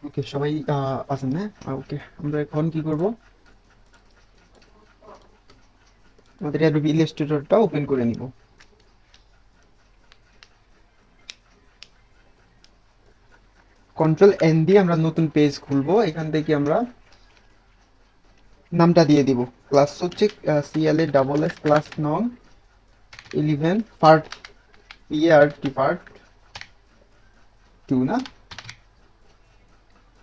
ওকে, সবাই আছেন না? ওকে, আমরা এখন কি করব, আমাদের অ্যাডোবি ইলাস্ট্রেটরটা ওপেন করে নিব। কন্ট্রোল এন দিয়ে আমরা নতুন পেজ খুলবো। এখান থেকে আমরা নামটা দিয়ে দিব। ক্লাস হচ্ছে সিএলএ ডাবল এস ক্লাস নং 11 পার্ট পিআরটি পার্ট 2 না?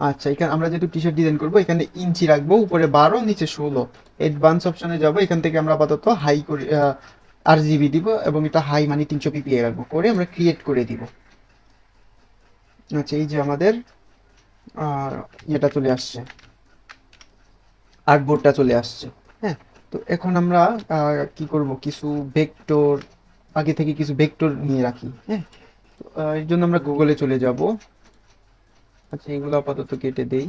আচ্ছা, এখানে আমরা যেহেতু টি শার্ট ডিজাইন করবো, এখানে ইঞ্চি রাখবো, উপরে 12, নিচে 16। অ্যাডভান্স অপশনে যাব, এখান থেকে আমরা আপাতত হাই করে RGB দিব, এবং এটা হাই মানে 300 পিপিআই রাখবো, করে আমরা ক্রিয়েট করে দিব। আচ্ছা, এই যে আমাদের এটা চলে আসছে, আর্টবোর্ডটা চলে আসছে। হ্যাঁ, তো এখন আমরা কি করব, কিছু ভেক্টর, আগে থেকে কিছু ভেক্টর নিয়ে রাখি। হ্যাঁ, তো এর জন্য আমরা গুগলে চলে যাব। আচ্ছা, এগুলো আপাতত কেটে দেই।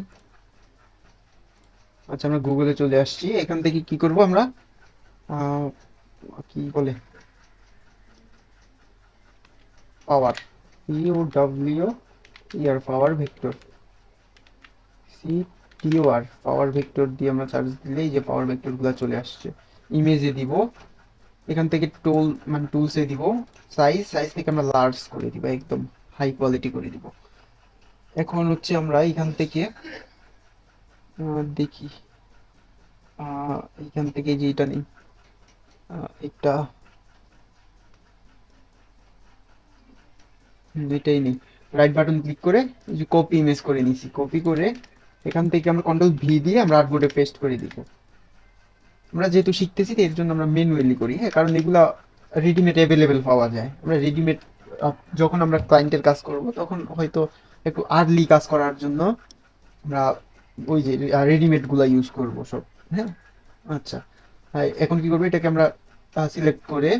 আচ্ছা, আমরা গুগলে চলে আসছি। এখান থেকে কি করব আমরা, আহ, কি বলে, পাওয়ার, POWER, পাওয়ার ভেক্টর, CTOR, পাওয়ার ভেক্টর দিয়ে আমরা সার্চ দিলেই যে পাওয়ার ভেক্টরগুলো চলে আসছে। ইমেজে দিব, এখান থেকে টুল মানে টুলসে দিব, সাইজ, সাইজ থেকে আমরা লার্জ করে দিব, একদম হাই কোয়ালিটি করে দিব। এখন হচ্ছে আমরা এখান থেকে দেখি, এখান থেকে যে এটা নেই, এটা এটাই নেই। রাইট বাটন ক্লিক করে এই যে কপি ইমেজ করে নিছি, কপি করে এখান থেকে আমরা কন্ট্রোল ভি দিয়ে আমরা আর্টবোর্ডে পেস্ট করে দিব। আমরা যেহেতু শিখতেছি তো এর জন্য আমরা ম্যানুয়ালি করি। হ্যাঁ, কারণ এগুলা রেডিমেড অ্যাভেলেবেল পাওয়া যায়। আমরা রেডিমেড যখন আমরা ক্লায়েন্টের কাজ করব, তখন হয়তো একটু আর্লি কাজ করার জন্য আমরা ওই যে রেডিমেড গুলা ইউজ করব সব। হ্যাঁ, আচ্ছা। হ্যাঁ, এখন কি করবো, এটাকে আমরা সিলেক্ট করে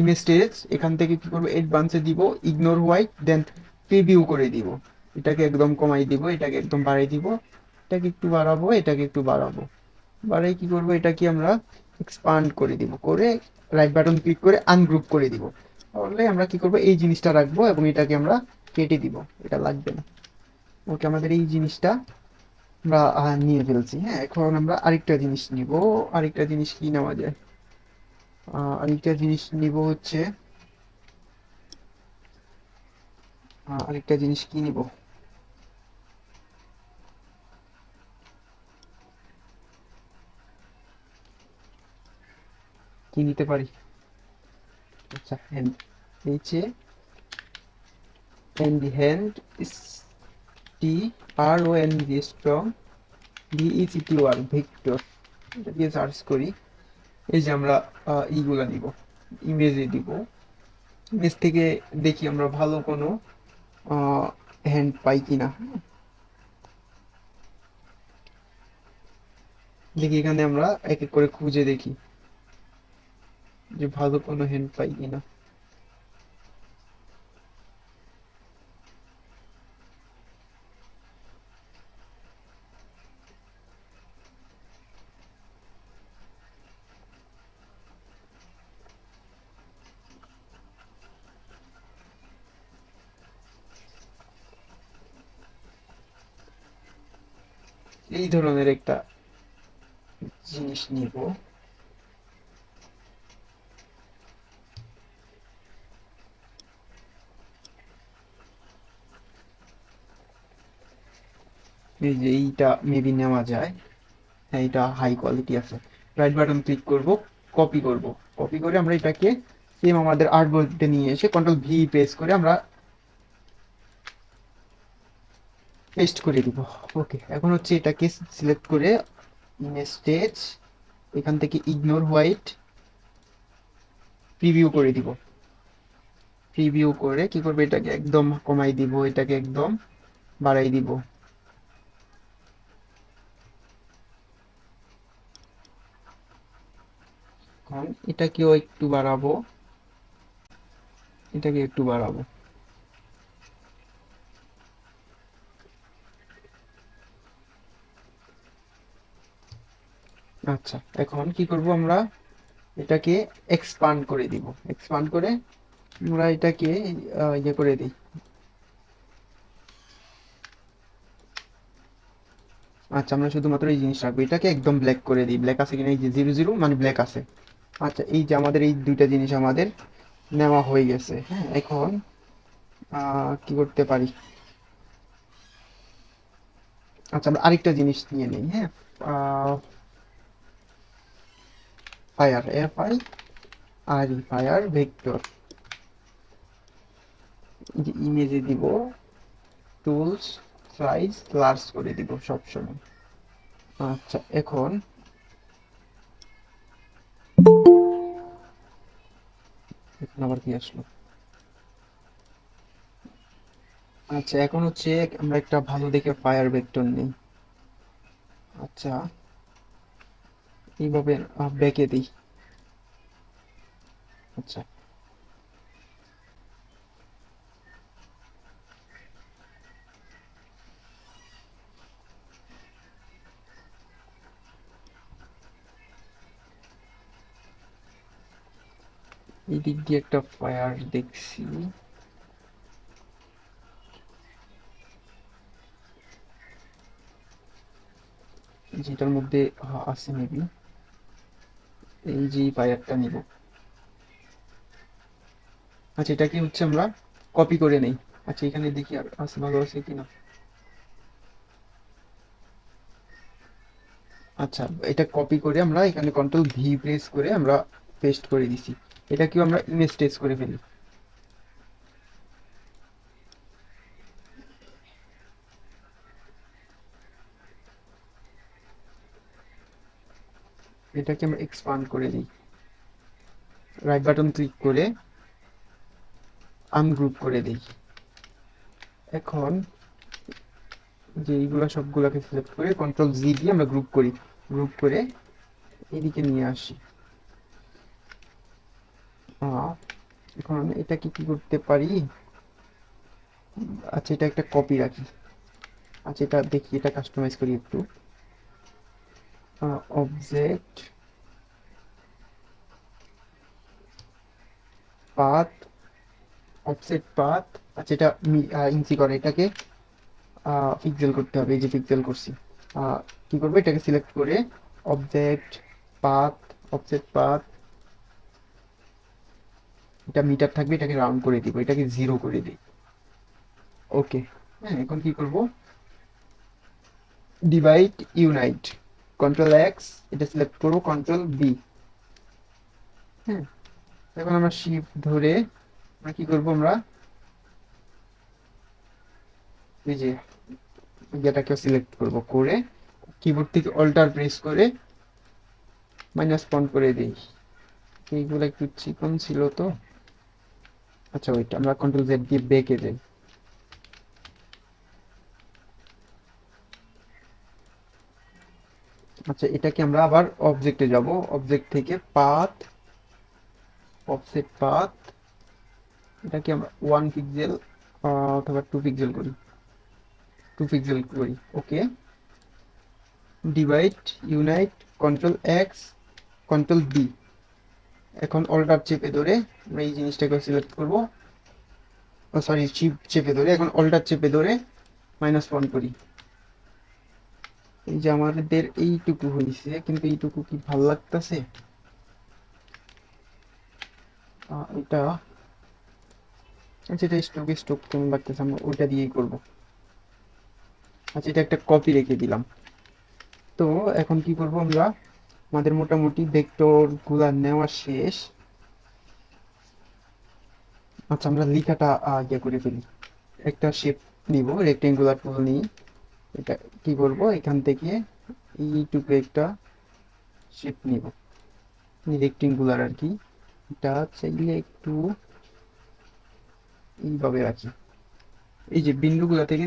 ইমেজ স্টেজ, এখান থেকে কি করবো, অ্যাডভান্সে দিব, ইগনোর হোয়াইট, দেন প্রিভিউ করে দিব। এটাকে একদম কমাই দিব, এটাকে একদম বাড়াই দিব, এটাকে একটু বাড়াবো, এটাকে একটু বাড়াবো, বাড়াই কি করবো, এটাকে আমরা এক্সপান্ড করে দিব, করে রাইট বাটন ক্লিক করে আনগ্রুপ করে দিব। তাহলে আমরা কি করবো, এই জিনিসটা রাখবো এবং এটাকে আমরা কেটে দিব, এটা লাগবে না। ওকে, আমাদের এই জিনিসটা আমরা নিয়ে ফেলছি। হ্যাঁ, এখন আমরা আরেকটা জিনিস নিব। আরেকটা জিনিস কি নেওয়া যায়, আরেকটা জিনিস নিব হচ্ছে, আরেকটা জিনিস কি নিব, কি নিতে পারি? আচ্ছা, hand, এইচে N D, hand, STRONG, strong, VECTOR, vector, এটা দিয়ে সার্চ করি। এই যে আমরা এইগুলা নিব, ইমেজে দিব। ইমেজ থেকে দেখি আমরা ভালো কোনো হ্যান্ড পাই কিনা। দেখি এখানে আমরা এক এক করে খুঁজে দেখি যে ভালো কোনো হ্যান্ড পাই কিনা। এই ধরনের একটা জিনিস নিব। এই যে এইটা মেবি নেওয়া যায়। হ্যাঁ, এটা হাই কোয়ালিটি আছে। রাইট বাটন ক্লিক করব, কপি করব, কপি করে আমরা এটাকে সেম আমাদের আর্টবোর্ডে নিয়ে এসে কন্ট্রোল ভি প্রেস করে আমরা পেস্ট করে দিব। ওকে, এখন হচ্ছে এটাকে সিলেক্ট করে ইমেজ স্টেজ, এখান থেকে ইগনোর হোয়াইট, প্রিভিউ করে দিব। প্রিভিউ করে কি করবে, এটাকে একদম কমাই দিব, এটাকে একদম বাড়াই দিব। এখন এটাকেও একটু বাড়াবো, এটাকে একটু বাড়াবো। আচ্ছা, এখন কি করব আমরা, এটাকে এক্সপান্ড করে দিব। এক্সপান্ড করে আমরা এটাকে ইয়ে করে দিই, আচ্ছা, আমরা শুধুমাত্র এই জিনিস রাখবো, এটাকে একদম ব্ল্যাক করে দিই। ব্ল্যাক আছে কিনা, এই যে 0 0 মানে ব্ল্যাক আছে। আচ্ছা, এই যে আমাদের এই দুইটা জিনিস আমাদের নেওয়া হয়ে গেছে। হ্যাঁ, এখন কি করতে পারি? আচ্ছা, আমরা আরেকটা জিনিস নিয়ে নিই। হ্যাঁ, ফায়ার, ফায়ার ভেক্টর, যে ইমেজে দিব, টুলস, সাইজ লার্জ করে দিব সব সময়। আচ্ছা, এখন এখন আবার কি আসলো? আচ্ছা, এখন হচ্ছে আমরা একটা ভালো দেখে ফায়ার ভেক্টর নেই। আচ্ছা, এইভাবে বেঁকে দিই। আচ্ছা, এই দিক দিয়ে একটা ফায়ার দেখছি, যেটার মধ্যে আছে মেবি। এই যে ফায়ারটা নিব। আচ্ছা, এটাকে হচ্ছে আমরা কপি করে নেই। আচ্ছা, এখানে দেখি আর আছে, ভালো আছে কিনা। আচ্ছা, এটা কপি করে আমরা এখানে কন্ট্রোল ভি প্রেস করে আমরা পেস্ট করে দিছি। এটা কি আমরা ইমেজ টেস্ট করে ফেলি। এটাকে আমরা এক্সপান্ড করে দিই, রাইট বাটন ক্লিক করে আনগ্রুপ করে দিই। এখন যে এইগুলা সবগুলাকে সিলেক্ট করে কন্ট্রোল জি দিয়ে আমরা গ্রুপ করি, গ্রুপ করে এদিকে নিয়ে আসি। এখন এটা কি কি করতে পারি? আচ্ছা, এটা একটা কপি রাখি। আচ্ছা, এটা দেখি, এটা কাস্টমাইজ করি একটু। Object path, offset path. আচ্ছা, এটা ইঞ্চি করে, এটাকে পিক্সেল করতে হবে। এই যে পিক্সেল করছি। কি করবো, এটাকে সিলেক্ট করে অবজেক্ট পাথ, অফসেট পাথ, এটা মিটার থাকবে, এটাকে রাউন্ড করে দিব, এটাকে 0 করে দিই। ওকে। হ্যাঁ, এখন কি করব, ডিভাইড ইউনাইট, কন্ট্রোল এক্স, এটা সিলেক্ট করবো, কন্ট্রোল বি। হ্যাঁ, এখন আমরা শিফট ধরে আমরা কি করবো, আমরা এই যে এটাকে সিলেক্ট করব, করে কিবোর্ড থেকে অল্টার প্রেস করে মাইনাস পয়েন্ট করে দিই। এইগুলো একটু চিকন ছিল তো। আচ্ছা, ওইটা আমরা কন্ট্রোল জেড দিয়ে বেঁকে যাই। আচ্ছা, এটাকে আমরা আবার অবজেক্টে যাব, অবজেক্ট থেকে পাথ, অফসেট পাথ, এটাকে আমরা 1 পিক্সেল অথবা 2 পিক্সেল করি, 2 পিক্সেল করি। Okay, divide unite, control X, control B. এখন অল্টার চেপে ধরে আমরা এই জিনিসটাকে সিলেক্ট করব, সরি, শিফট চেপে ধরে, এখন অল্টার চেপে ধরে মাইনাস ওয়ান করি। এই যে আমাদের এইটুকু হয়েছে, কিন্তু এইটুকু কি ভাল লাগতেছে? এটা, আচ্ছা, এটা স্টোক স্টোক কেমন লাগতেছে, আমরা ওইটা দিয়েই করব। আচ্ছা, এটা একটা কপি রেখে দিলাম। তো এখন কি করব, আমরা আমাদের মোটামুটি ভেক্টর গুলা নেওয়া শেষ। আচ্ছা, আমরা লেখাটা ইয়ে করে ফেলি। একটা শেপ নিব, রেক্টেঙ্গুলার টুল নিই। এটা কি করব, এখান থেকে এইটুকু একটা শেপ নিব, রেক্টেঙ্গুলার আর কি। এটা চাইলে একটু এইভাবে রাখি। এই যে বিন্দুগুলা থেকে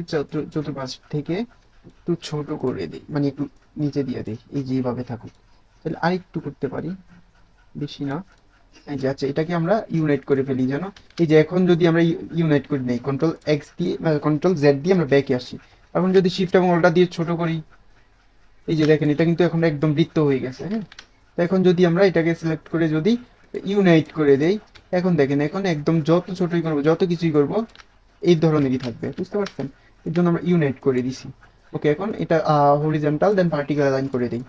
চতুর্পাশ থেকে একটু ছোট করে দিই, মানে একটু নিচে দিয়ে দিই, এই যে এইভাবে থাকুক। তাহলে আরেকটু করতে পারি, বেশি না। এই যে, আচ্ছা, এটাকে আমরা ইউনাইট করে ফেলি জানো। এই যে এখন যদি আমরা ইউনাইট করে নেই, কন্ট্রোল এক্স দিয়ে, কন্ট্রোল জেড দিয়ে আমরা ব্যাকে আসি। এখন যদি শিফট এবং ওল্টা দিয়ে ছোট করি, এই যে দেখেন, এটা কিন্তু এখন একদম বৃত্ত হয়ে গেছে। হ্যাঁ, তো এখন যদি আমরা এটাকে সিলেক্ট করে যদি ইউনাইট করে দেই, এখন দেখেন, এখন একদম যত ছোটই করবো, যত কিছুই করব, এই ধরনেরই থাকবে, বুঝতে পারছেন? এর জন্য আমরা ইউনাইট করে দিছি। ওকে, এখন এটা হরিজন্টাল দেন ভার্টিক্যাল অ্যালাইন করে দিই।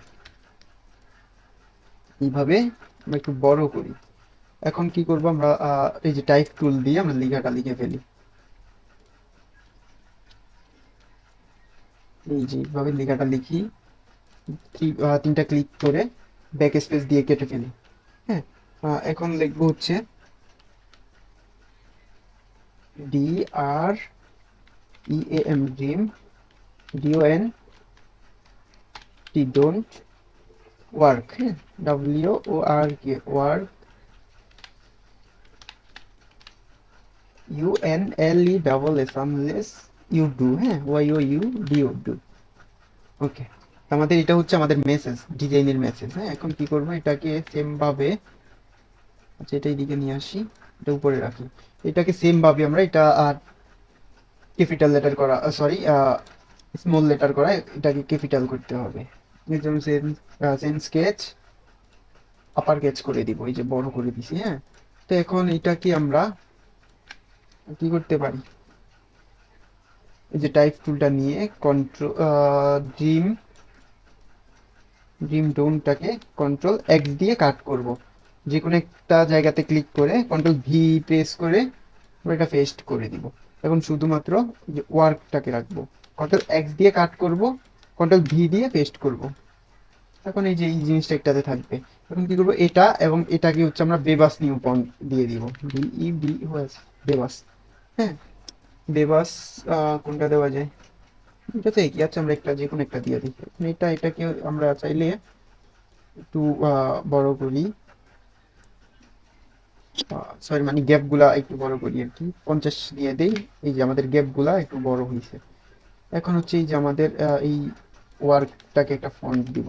এইভাবে আমরা একটু বড় করি। এখন কি করব আমরা, এই যে টাইপ টুল দিয়ে আমরা লেখাটা লিখে ফেলি। এই যে এইভাবে লেখাটা লিখি, তিনটা ক্লিক করে ব্যাক স্পেস দিয়ে কেটে ফেলি। হ্যাঁ, এখন লিখবো হচ্ছে DREAM, ড্রিম, DONT ওয়ার্ক। হ্যাঁ, WORK, UNLESS, unless you do. হ্যাঁ, YOUDO। ওকে, আমাদের এটা হচ্ছে আমাদের মেসেজ, ডিজাইনের মেসেজ। হ্যাঁ, এখন কি করবো, এটাকে সেম ভাবে, আচ্ছা এটা এইদিকে নিয়ে আসি, এটা উপরে রাখি। এটাকে সেম ভাবে আমরা এটা ক্যাপিটাল লেটার করা, সরি স্মল লেটার করা, এটাকে ক্যাপিটাল করতে হবে। যেমন সেন স্কেচ আপার কেচ করে দিব, এই যে বড় করে দিছি। হ্যাঁ, তো এখন এটাকে আমরা কি করতে পারি, এই যে টাইপ টুলটা নিয়ে কন্ট্রোল ড্রিম ড্রিম ডোনটাকে কন্ট্রোল এক্স দিয়ে কাট করব। যে কোনো একটা জায়গাতে ক্লিক করে কন্ট্রোল ভি প্রেস করে আমরা এটা পেস্ট করে দিব। এখন শুধুমাত্র যে ওয়ার্কটাকে রাখবো, কন্ট্রোল এক্স দিয়ে কাট করব, কন্ট্রোল ভি দিয়ে পেস্ট করব। এখন এই যে এই জিনিসটা একটাতে থাকবে। এখন কি করবো, এটা এবং এটাকে হচ্ছে আমরা বেবাস নিউ ফন্ট দিয়ে দিব, BEBOS, বেবাস। হ্যাঁ, বেবাস কোনটা দেওয়া যায়, এটাতে কি আছে, আমরা একটা যে কোনো একটা দিয়ে দিই। এটাকে আমরা চাইলে একটু বড় করি, সরি মানে গ্যাপ গুলা একটু বড় করি আর কি, 50 দিয়ে দেই। এই যে আমাদের গ্যাপ গুলা একটু বড় হয়েছে। এখন হচ্ছে এই যে আমাদের এই ওয়ার্কটাকে একটা ফন্ট দিব,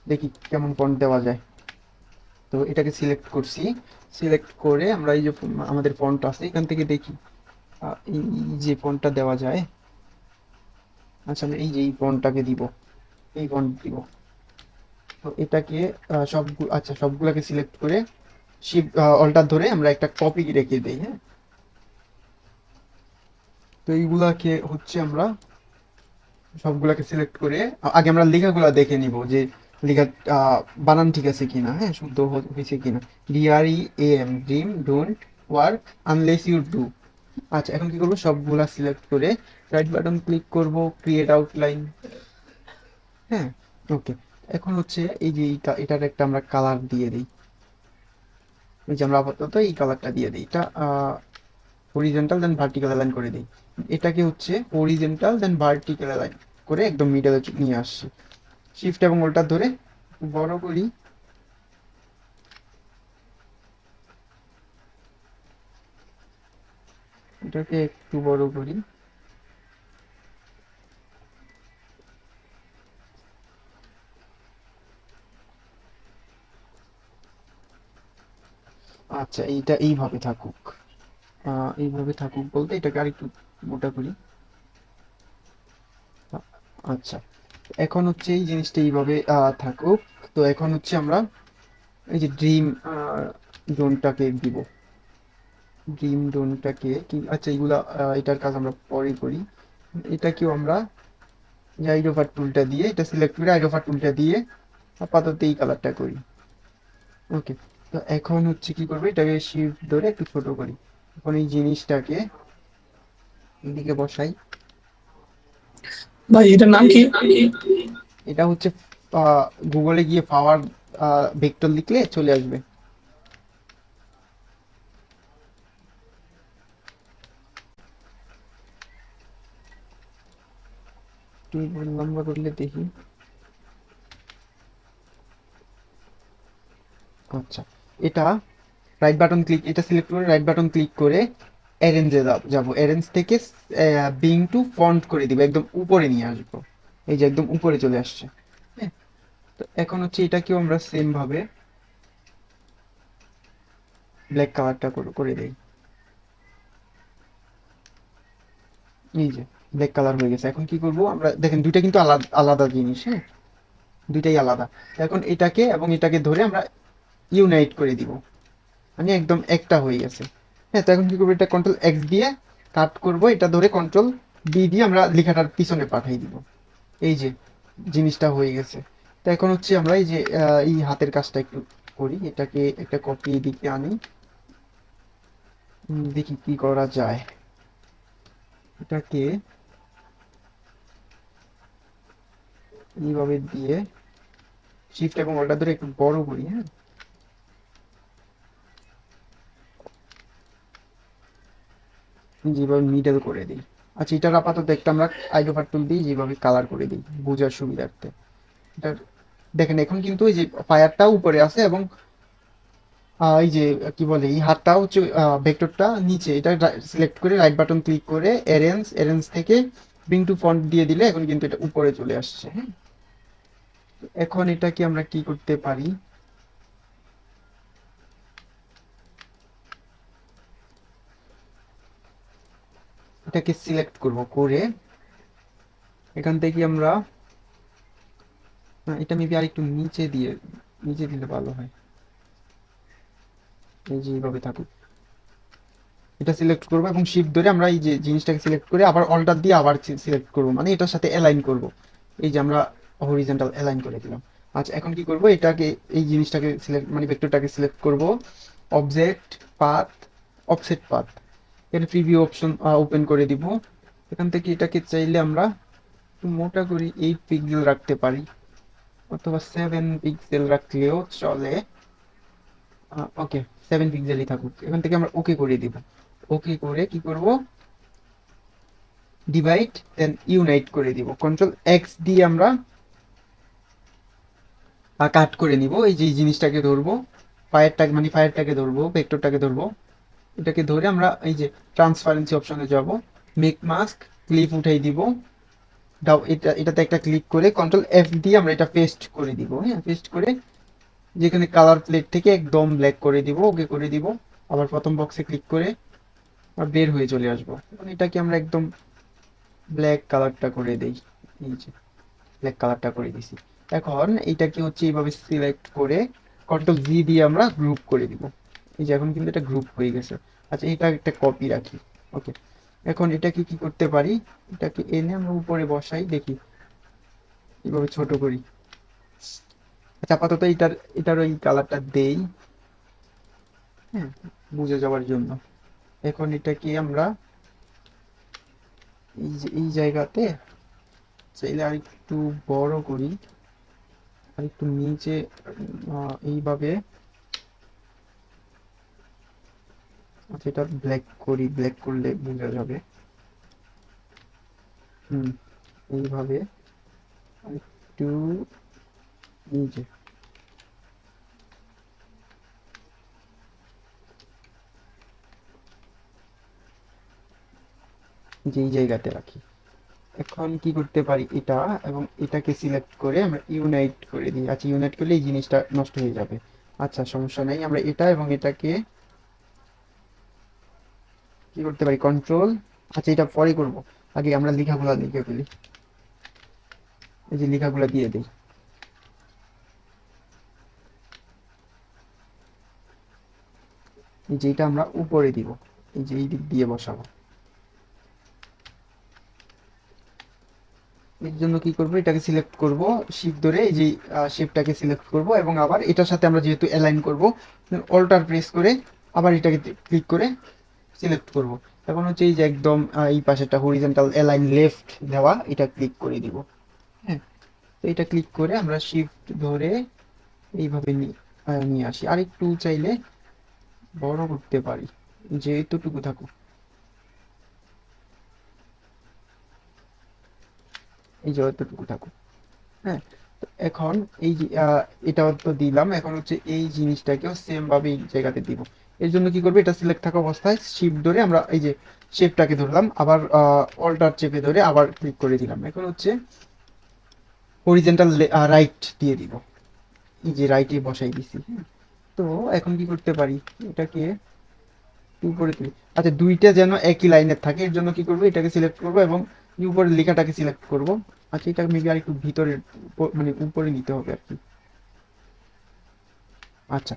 দেখি কেমন ফন্ট দেওয়া যায়। তো এটাকে সিলেক্ট করছি, সিলেক্ট করে আমরা এই যে আমাদের ফন্ট আছে এখান থেকে দেখি এই যে ফন্টটা দেওয়া যায়। আচ্ছা, আমরা এই যে এই ফন্টটাকে দিব, এই ফন্ট দিব। তো এটাকে আচ্ছা সবগুলাকে সিলেক্ট করে শিফট অল্টার ধরে আমরা একটা কপি রেখে দেই। হ্যাঁ, তো এইগুলাকে হচ্ছে আমরা সবগুলাকে সিলেক্ট করে আগে আমরা লেখাগুলা দেখে নিব যে লেখা বানান ঠিক আছে কিনা, হ্যাঁ শুদ্ধ হয়েছে কিনা। DREAM, dream don't work unless you do. আচ্ছা, এখন কি করবো, সবগুলা সিলেক্ট করে রাইট বাটন ক্লিক করব, ক্রিয়েট আউটলাইন। হ্যাঁ, ওকে, এখন হচ্ছে এই যে এটার একটা আমরা কালার দিয়ে দিই। এই যে আমরা আপাতত এই কালারটা দিয়ে দিই, এটা হরিজন্টাল দেন ভার্টিক্যাল অ্যালাইন করে দিই। এটাকে হচ্ছে হরিজন্টাল দেন ভার্টিক্যাল অ্যালাইন করে একদম মিডলে নিয়ে আসছি। শিফট এবং ওল্টার ধরে বড় করি, এটাকে একটু বড় করি। আচ্ছা, এইটা এইভাবে থাকুক, এইভাবে থাকুক বলতে এটাকে আরেকটু মোটা করি। আচ্ছা, এখন হচ্ছে এই জিনিসটা এইভাবে থাকুক। তো এখন হচ্ছে আমরা এই যে ড্রিম জোনটাকে দিব, ড্রিম জোনটাকে কি, আচ্ছা এইগুলা এটার কাজ আমরা পরে করি। এটাকেও আমরা আইরোভার টুলটা দিয়ে এটা সিলেক্ট করে আইরোভার টুলটা দিয়ে আপাতত এই কালারটা করি। ওকে, তো এখন হচ্ছে কি করবো, এটাকে শিফট ধরে একটু ছোট করি। এখন এই জিনিসটাকে এদিকে বসাই। ভাই এটার নাম কি? এটা হচ্ছে গুগলে গিয়ে পাওয়ার ভেক্টর লিখলে চলে আসবে। একটু লম্বা করলে দেখি। আচ্ছা, এটা রাইট বাটন ক্লিক, এটা সিলেক্ট করে রাইট বাটন ক্লিক করে অ্যারেঞ্জে যাবো, অ্যারেঞ্জ থেকে বিং টু ফন্ট করে দিব, একদম উপরে নিয়ে আসবো। এই যে একদম উপরে চলে আসছে। হ্যাঁ, তো এখন হচ্ছে এটাকেও আমরা সেম ভাবে ব্ল্যাক কালারটা করে দেই। এই যে ব্ল্যাক কালার হয়ে গেছে। এখন কি করব আমরা, দেখেন দুইটা কিন্তু আলাদা আলাদা জিনিস। হ্যাঁ, দুইটাই আলাদা। এখন এটাকে এবং এটাকে ধরে আমরা ইউনাইট করে দিব, মানে একদম একটা হয়ে গেছে। হ্যাঁ, তো এখন কি করবো, এটা কন্ট্রোল এক্স দিয়ে কাট করব, এটা ধরে কন্ট্রোল বি দিয়ে আমরা লেখাটার পিছনে পাঠিয়ে দিব। এই যে জিনিসটা হয়ে গেছে। তো এখন হচ্ছে আমরা এই যে এই হাতের কাজটা একটু করি, এটাকে একটা কপি দিকে আনি। দেখি কি করা যায়। এটাকে এইভাবে দিয়ে শিফট এবং অল্টার ধরে একটু বড় করি, হ্যাঁ, যেভাবে মিডল করে দিই। আচ্ছা, এটার আপাতত একটা আমরা আইডোপার টুল দিই, যেভাবে কালার করে দিই বোঝার সুবিধার্থে। এটার দেখেন এখন কিন্তু এই যে ফায়ারটাও উপরে আছে এবং এই যে কি বলে এই হাতটা হচ্ছে ভেক্টরটা নিচে। এটা সিলেক্ট করে রাইট বাটন ক্লিক করে অ্যারেঞ্জ, অ্যারেঞ্জ থেকে ব্রিং টু ফন্ট দিয়ে দিলে এখন কিন্তু এটা উপরে চলে আসছে, হ্যাঁ। এখন এটা কি আমরা কি করতে পারি, এটাকে সিলেক্ট করব, করে এখান থেকে আমরা এটা মেবি আর একটু নিচে দিয়ে, নিচে দিলে ভালো হয়। এই যে এইভাবে থাকুক, এটা সিলেক্ট করবো এবং শিফট ধরে আমরা এই যে জিনিসটাকে সিলেক্ট করে আবার অল্টার দিয়ে আবার সিলেক্ট করবো, মানে এটার সাথে অ্যালাইন করব। এই যে আমরা হরিজন্টাল অ্যালাইন করে দিলাম। আচ্ছা, এখন কি করব, এটাকে এই জিনিসটাকে সিলেক্ট মানে ভেক্টরটাকে সিলেক্ট করব, অবজেক্ট পাথ, অফসেট পাথ, এর প্রিভিউ অপশন ওপেন করে দিব। এখান থেকে এটাকে চাইলে আমরা একটু মোটা করি 8 পিক্সেল রাখতে পারি, অথবা 7 পিক্সেল রাখলেও চলে। ওকে, 7 পিক্সেলই থাকুক। এখান থেকে আমরা ওকে করে দিব। ওকে করে কি করব, ডিভাইড দেন ইউনাইট করে দিব, কন্ট্রোল এক্স দিয়ে আমরা কাট করে নিব। এই যে এই জিনিসটাকে ধরবো, ফায়ারটাকে মানে ফায়ারটাকে ধরবো, ভেক্টরটাকে ধরবো, এটাকে ধরে আমরা এই যে ট্রান্সপারেন্সি অপশনে যাব, মেক মাস্ক ক্লিপ উঠাই দিব, দাও এটা, এটাতে একটা ক্লিক করে কন্ট্রোল এফ দিয়ে আমরা এটা পেস্ট করে দিব, হ্যাঁ, পেস্ট করে যেখানে কালার প্লেট থেকে একদম ব্ল্যাক করে দিব, ওকে করে দিব। আবার প্রথম বক্সে ক্লিক করে বের হয়ে চলে আসবো। মানে এটাকে আমরা একদম ব্ল্যাক কালারটা করে দেই, এই যে ব্ল্যাক কালারটা করে দিছি। এখন এইটাকে হচ্ছে এইভাবে সিলেক্ট করে কন্ট্রোল জি দিয়ে আমরা গ্রুপ করে দিব। এই যে এখন কিন্তু এটা গ্রুপ হয়ে গেছে। আচ্ছা, এটা একটা কপি রাখি। ওকে, এখন এটাকে কি করতে পারি, এটাকে এনে আমরা উপরে বসাই, দেখি এইভাবে ছোট করি। আচ্ছা, আপাতত এটার এটার ওই কালারটা দেই, হ্যাঁ, বুঝে যাওয়ার জন্য। এখন এটাকে আমরা এই যে এই জায়গাতে চাইলে আর একটু বড় করি, আর একটু নিচে এইভাবে। আচ্ছা, এটা ব্ল্যাক করি, ব্ল্যাক করলে বোঝা যাবে। হুম, এইভাবে আর একটু নিচে, যে এই জায়গাতে রাখি। এখন কি করতে পারি, এটা এবং এটাকে সিলেক্ট করে আমরা ইউনাইট করে দিই। আচ্ছা, ইউনাইট করলে এই জিনিসটা নষ্ট হয়ে যাবে। আচ্ছা, সমস্যা নেই, আমরা এটা এবং এটাকে কি করতে পারি, কন্ট্রোল, আচ্ছা এটা পরে করব, আগে আমরা লেখাগুলো লিখে ফেলি। এই যে লেখাগুলো দিয়ে দিই, এই যে এটা আমরা উপরে দিব, এই যে এই দিক দিয়ে বসাবো। এর জন্য কি করব, এটাকে সিলেক্ট করব, শিফট ধরে এই যে শেপটাকে সিলেক্ট করব এবং আবার এটার সাথে আমরা যেহেতু অ্যালাইন করব, অল্টার প্রেস করে আবার এটাকে ক্লিক করে সিলেক্ট করব। এখন হচ্ছে এই যে একদম এই পাশেটা হরিজন্টাল অ্যালাইন লেফট দেওয়া, এটা ক্লিক করে দিব, হ্যাঁ। তো এটা ক্লিক করে আমরা শিফট ধরে এইভাবে নিয়ে আসি। আর একটু চাইলে বড় করতে পারি, যে এতটুকু থাকুক, এই যে এতটুকু থাকুক, হ্যাঁ। তো এখন এই যে এটাও তো দিলাম, এখন হচ্ছে এই জিনিসটাকেও সেম ভাবে এই জায়গাতে দিব। এর জন্য কি করবে, এটা সিলেক্ট থাকা অবস্থায় শিফট ধরে আমরা এই যে শেপটাকে ধরলাম, আবার অল্টার চেপে ধরে আবার ক্লিক করে দিলাম। এখন হচ্ছে হরিজেন্টাল রাইট দিয়ে দিব, এই যে রাইটে বসাই দিছি, হ্যাঁ। তো এখন কি করতে পারি, এটাকে উপরে তুলি। আচ্ছা, দুইটা যেন একই লাইনের থাকে, এর জন্য কি করবো, এটাকে সিলেক্ট করবো এবং উপরে লেখাটাকে সিলেক্ট করব। আচ্ছা, এটা মেবি আর একটু ভিতরে মানে উপরে নিতে হবে আর কি। আচ্ছা,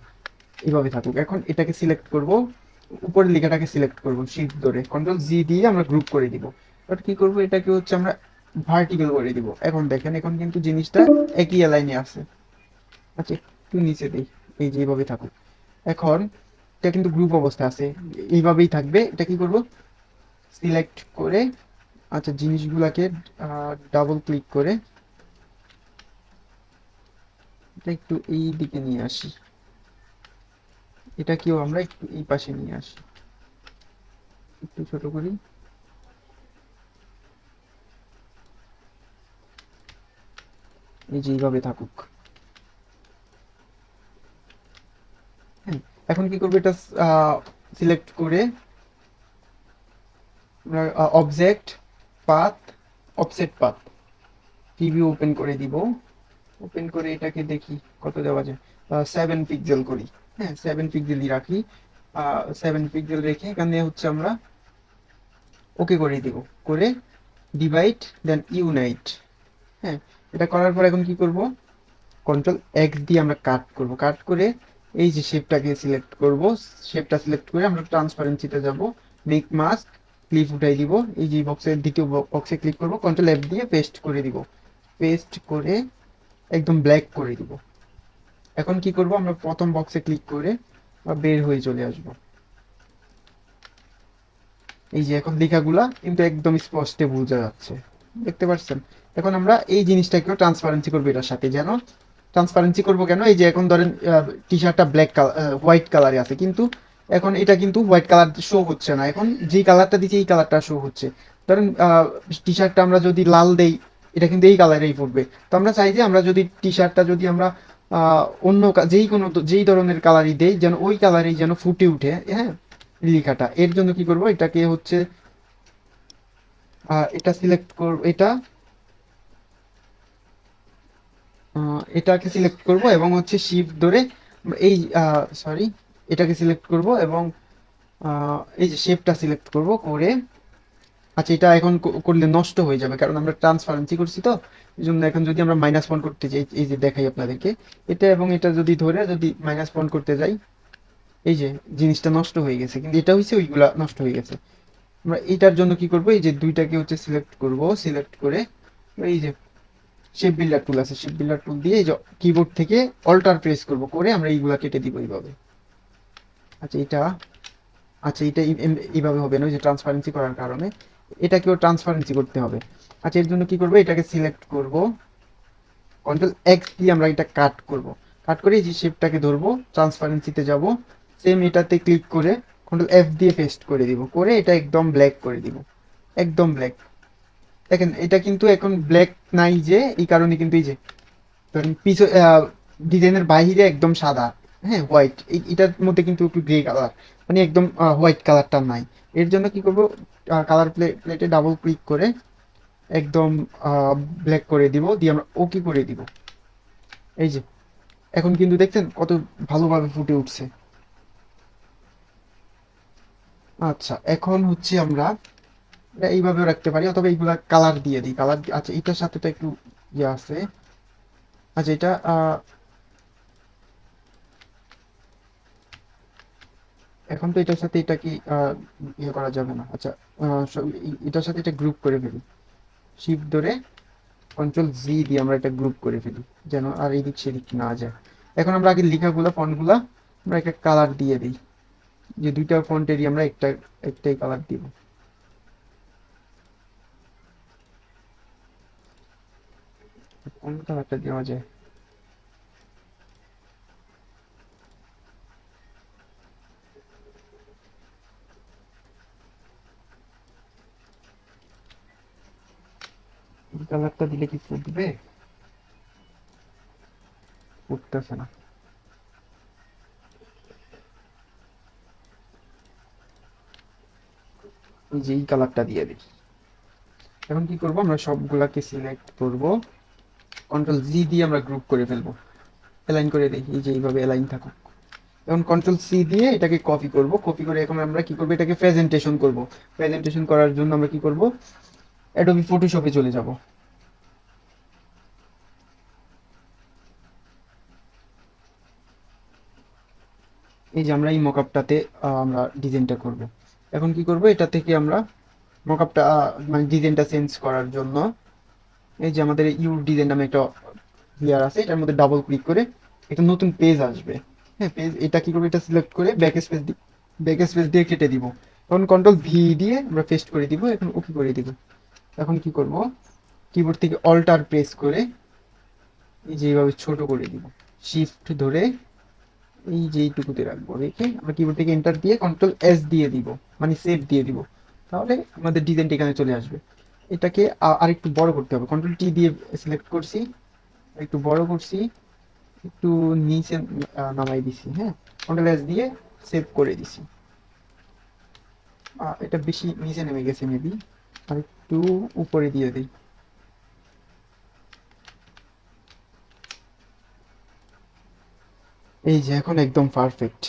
এইভাবে থাকুক। এখন এটাকে সিলেক্ট করব, উপরের লেখাটাকে সিলেক্ট করব, শিফট ধরে কন্ট্রোল জি দিয়ে আমরা গ্রুপ করে দিব। এবার কি করব, এটাকে হচ্ছে আমরা ভার্টিক্যাল করে দিব। এখন দেখেন এখন কিন্তু জিনিসটা একই লাইনে আছে। আচ্ছা একটু নিচে দিই, এই যে এইভাবে থাকুক। এখন এটা কিন্তু গ্রুপ অবস্থা আছে, এইভাবেই থাকবে। এটা কি করব, সিলেক্ট করে আচ্ছা জিনিসগুলাকে ডাবল ক্লিক করে এটা একটু এই দিকে নিয়ে আসি, এটাকেও আমরা একটু এই পাশে নিয়ে আসি, একটু ছোট করি। এই যে এইভাবে থাকুক। হ্যাঁ, এখন কি করবো, এটা সিলেক্ট করে আমরা object path offset path preview open করে দিব। ওপেন করে এটাকে দেখি কত দেওয়া যায়, 7 পিক্সেল করি। হ্যাঁ 7 পিক্সেলই রাখি। 7 পিক্সেল রেখে এখানে হচ্ছে আমরা ওকে করে দিব, করে ডিভাইড দেন ইউনাইট। হ্যাঁ, এটা করার পর এখন কি করব, কন্ট্রোল এক্স দিয়ে আমরা কাট করব, কাট করে এই যে শেপটাকে সিলেক্ট করব। শেপটা সিলেক্ট করে আমরা ট্রান্সপারেন্সিতে যাব, মেক মাস্ক ক্লিপ উঠাই দিব। এই যে বক্সের দ্বিতীয় বক্সে ক্লিক করব, কন্ট্রোল এফ দিয়ে পেস্ট করে দিব। পেস্ট করে একদম ব্ল্যাক করে দিব। এখন কি করব, আমরা প্রথম বক্সে ক্লিক করে বের হয়ে চলে আসব। এই যে এখন লেখাগুলা কিন্তু একদম স্পষ্টে বোঝা যাচ্ছে, দেখতে পাচ্ছেন। এখন আমরা এই জিনিসটাকেও ট্রান্সপারেন্সি করবো এটার সাথে, যেন ট্রান্সপারেন্সি করবো কেন, এই যে এখন ধরেন টি শার্টটা ব্ল্যাক কালার হোয়াইট কালারে আছে, কিন্তু এখন এটা কিন্তু হোয়াইট কালার শো হচ্ছে না, এখন যেই কালারটা দিচ্ছি এই কালারটা শো হচ্ছে। ধরেন টি শার্টটা আমরা যদি লাল দেই, এটা কিন্তু এই কালারেই পড়বে। তো আমরা চাই যে আমরা যদি টি শার্টটা যদি আমরা অন্য যেই কোনো যেই ধরনের কালারই দেই, যেন ওই কালারেই যেন ফুটে উঠে। হ্যাঁ, লেখাটা এর জন্য কি করব, এটাকে হচ্ছে এটা সিলেক্ট করব, এটাকে সিলেক্ট করব এবং হচ্ছে শিফট ধরে এই সরি এটাকে সিলেক্ট করব এবং এই যে শেপটা সিলেক্ট করব করে। আচ্ছা এটা এখন করলে নষ্ট হয়ে যাবে, কারণ আমরা ট্রান্সপারেন্সি করছি তো। এই জন্য এখন যদি আমরা -1 করতে যাই, এই যে দেখাই আপনাদেরকে, এটা এবং এটা যদি ধরে যদি -1 করতে যাই, এই যে জিনিসটা নষ্ট হয়ে গেছে, কিন্তু এটা হচ্ছে ওইগুলা নষ্ট হয়ে গেছে। আমরা এটার জন্য কি করব, এই যে দুইটাকে হচ্ছে সিলেক্ট করব, সিলেক্ট করে এই যে শেপ বিল্ডার টুল আছে, শেপ বিল্ডার টুল দিয়ে এই যে কিবোর্ড থেকে অল্টার প্রেস করব, করে আমরা এইগুলা কেটে দিব এইভাবে। আচ্ছা এটা, আচ্ছা এটা এইভাবে হবে না, ওই যে ট্রান্সপারেন্সি করার কারণে এটাকেও ট্রান্সপারেন্সি করতে হবে। আচ্ছা এর জন্য কি করব, এটাকে সিলেক্ট করব, কন্ট্রোল এক্স দিয়ে আমরা এটা কাট করব। কাট করে এই যে শেপটাকে ধরবো, ট্রান্সপারেন্সিতে যাব, সেম এটাতে ক্লিক করে কন্ট্রোল এফ দিয়ে পেস্ট করে দিব, করে এটা একদম ব্ল্যাক করে দিব, একদম ব্ল্যাক। দেখেন এটা কিন্তু এখন ব্ল্যাক নাই, যে এই কারণে কিন্তু এই যে ধরেন পিছনে ডিজাইনের বাইরে একদম সাদা, হ্যাঁ হোয়াইট, এটার মধ্যে কিন্তু একটু গ্রে কালার, মানে একদম হোয়াইট কালারটা নাই। এর জন্য কি করব, কালার প্লেটে ডাবল ক্লিক করে একদম ব্ল্যাক করে দিব, দিয়ে আমরা ওকে করে দিব। এই যে এখন কিন্তু দেখছেন কত ভালোভাবে ফুটে উঠছে। আচ্ছা এখন হচ্ছে আমরা এটা এইভাবেও রাখতে পারি, অথবা এইগুলা কালার দিয়ে দিই, কালার। আচ্ছা এটার সাথে তো একটু ইয়ে আছে। আচ্ছা এটা এখন তো এটার সাথে এটা কি ইয়ে করা যাবে না। আচ্ছা এটার সাথে এটা গ্রুপ করে ফেলি, শিফট ধরে কন্ট্রোল জি দিয়ে আমরা এটা গ্রুপ করে ফেলি, যেন আর এদিক সেদিক না যায়। এখন আমরা আগে লেখাগুলা ফন্টগুলা আমরা একটা কালার দিয়ে দিই, যে দুইটা ফন্টেরই আমরা একটাই কালার দিব। কোন কালারটা দেওয়া যায়, এই কালারটা দিলে কি ফুটবে, ফুটতেছে না। এই যে এই কালারটা দিয়ে দিই। এখন কি করব, আমরা সবগুলাকে সিলেক্ট করব, কন্ট্রোল জি দিয়ে আমরা গ্রুপ করে ফেলবো, অ্যালাইন করে দিই, এই যে এইভাবে অ্যালাইন থাকুক। এখন কন্ট্রোল সি দিয়ে এটাকে কপি করব, কপি করে এখন আমরা কি করব, এটাকে প্রেজেন্টেশন করব। প্রেজেন্টেশন করার জন্য আমরা কি করব, অ্যাডোবি ফটোশপে চলে যাব। এই যে আমরা এই মকআপটাতে আমরা ডিজাইনটা করব। এখন কি করব, এটা থেকে আমরা মকআপটা মানে ডিজাইনটা চেঞ্জ করার জন্য এই যে আমাদের ইউর ডিজাইন নামে একটা লেয়ার আছে, এটার মধ্যে ডাবল ক্লিক করে একটা নতুন পেজ আসবে। হ্যাঁ, পেজ এটা কি করবো, এটা সিলেক্ট করে ব্যাক স্পেস দিয়ে কেটে দিব। এখন কন্ট্রোল ভি দিয়ে আমরা পেস্ট করে দিব, এখন ওকে করে দিব। এখন কি করব, কিবোর্ড থেকে অল্টার প্রেস করে এই যে এইভাবে ছোট করে দিব, শিফট ধরে এই যে এইটুকুতে রাখবো, রেখে আমরা কিবোর্ড থেকে এন্টার দিয়ে কন্ট্রোল এস দিয়ে দিব, মানে সেভ দিয়ে দিব। তাহলে আমাদের ডিজাইনটা এখানে চলে আসবে। এটাকে আরেকটু বড় করতে হবে, কন্ট্রোল টি দিয়ে সিলেক্ট করছি, একটু বড় করছি, একটু নিচে নামাই দিছি। হ্যাঁ, কন্ট্রোল এস দিয়ে সেভ করে দিছি। এটা বেশি নিচে নেমে গেছে মেবি, আর একটু উপরে দিয়ে দিই। এই যে এখন একদম পারফেক্ট।